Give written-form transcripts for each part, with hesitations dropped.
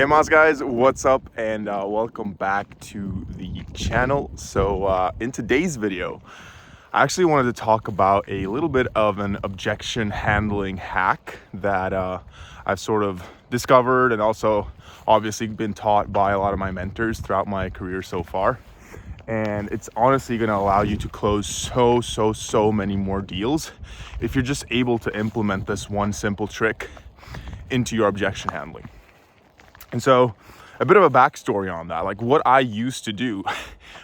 Okay, Moz guys, what's up, and welcome back to the channel. So in today's video, I actually wanted to talk about a little bit of an objection handling hack that I've sort of discovered and also obviously been taught by a lot of my mentors throughout my career so far. And it's honestly going to allow you to close so many more deals if you're just able to implement this one simple trick into your objection handling. And so a bit of a backstory on that, like what I used to do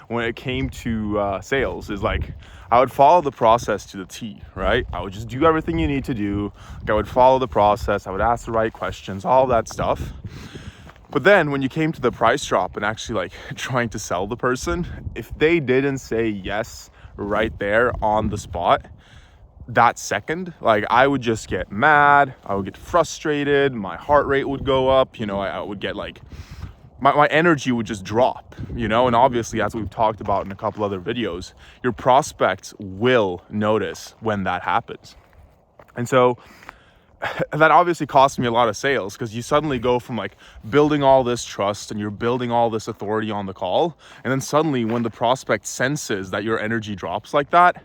when it came to sales is like, I would follow the process to the T, right? I would just do everything you need to do. Like I would follow the process. I would ask the right questions, all that stuff. But then when you came to the price drop and actually like trying to sell the person, if they didn't say yes right there on the spot, that second, like I would just get mad, I would get frustrated, my heart rate would go up, I would get like, my energy would just drop, and obviously, as we've talked about in a couple other videos, your prospects will notice when that happens. And so that obviously cost me a lot of sales, because you suddenly go from like building all this trust and you're building all this authority on the call, and then suddenly when the prospect senses that your energy drops like that,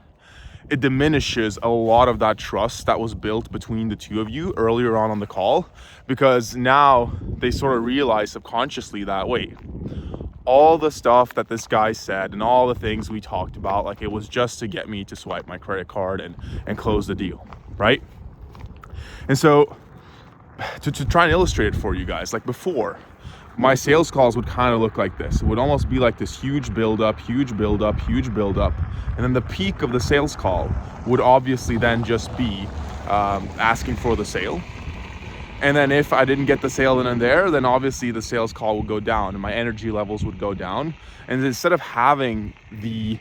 it diminishes a lot of that trust that was built between the two of you earlier on the call, because now they sort of realize subconsciously that, wait, all the stuff that this guy said and all the things we talked about, like it was just to get me to swipe my credit card and close the deal, right? And so to try and illustrate it for you guys, like before, my sales calls would kind of look like this. It would almost be like this huge buildup, and then the peak of the sales call would obviously then just be asking for the sale. And then if I didn't get the sale then and there, then obviously the sales call would go down and my energy levels would go down. And instead of having the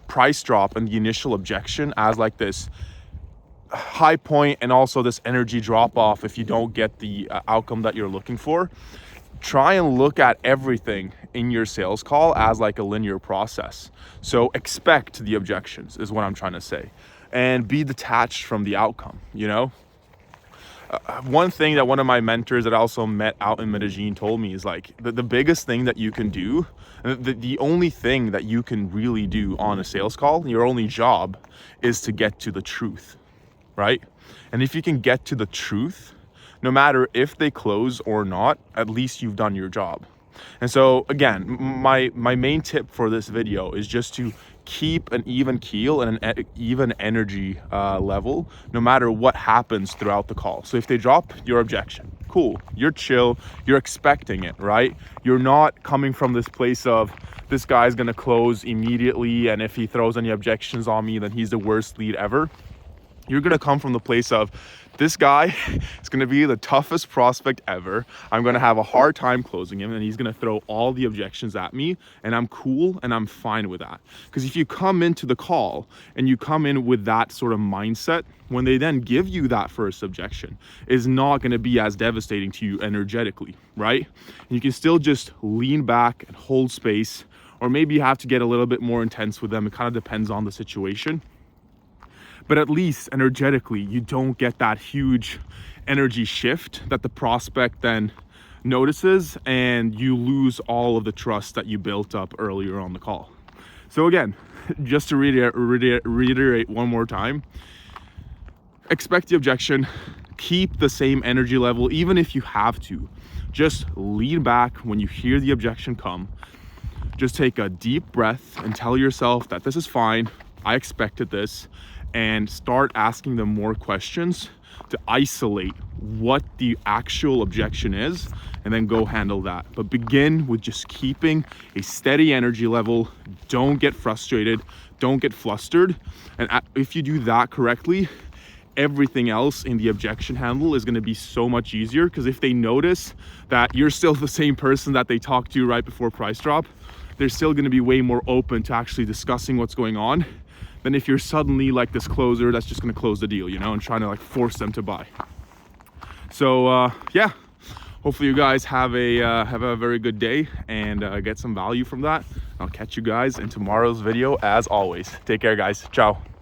price drop and the initial objection as like this high point and also this energy drop off if you don't get the outcome that you're looking for, try and look at everything in your sales call as like a linear process. So expect the objections is what I'm trying to say, and be detached from the outcome. One thing that one of my mentors that I also met out in Medellin told me is like the biggest thing that you can do, the only thing that you can really do on a sales call, your only job, is to get to the truth. Right? And if you can get to the truth, no matter if they close or not, at least you've done your job. And so again, my main tip for this video is just to keep an even keel and an even energy level, no matter what happens throughout the call. So if they drop your objection, cool, you're chill, you're expecting it, right? You're not coming from this place of, this guy's gonna close immediately, and if he throws any objections on me, then he's the worst lead ever. You're going to come from the place of, this guy is going to be the toughest prospect ever. I'm going to have a hard time closing him, and he's going to throw all the objections at me, and I'm cool and I'm fine with that. Because if you come into the call and you come in with that sort of mindset, when they then give you that first objection, is not going to be as devastating to you energetically, right? And you can still just lean back and hold space, or maybe you have to get a little bit more intense with them. It kind of depends on the situation. But at least energetically, you don't get that huge energy shift that the prospect then notices, and you lose all of the trust that you built up earlier on the call. So again, just to reiterate one more time, expect the objection, keep the same energy level, even if you have to. Just lean back when you hear the objection come. Just take a deep breath and tell yourself that this is fine, I expected this, and start asking them more questions to isolate what the actual objection is, and then go handle that. But begin with just keeping a steady energy level. Don't get frustrated, don't get flustered. And if you do that correctly, everything else in the objection handle is going to be so much easier, because if they notice that you're still the same person that they talked to right before price drop, they're still going to be way more open to actually discussing what's going on than if you're suddenly like this closer that's just going to close the deal, and trying to like force them to buy. So yeah, hopefully you guys have a very good day and get some value from that. I'll catch you guys in tomorrow's video as always. Take care, guys. Ciao.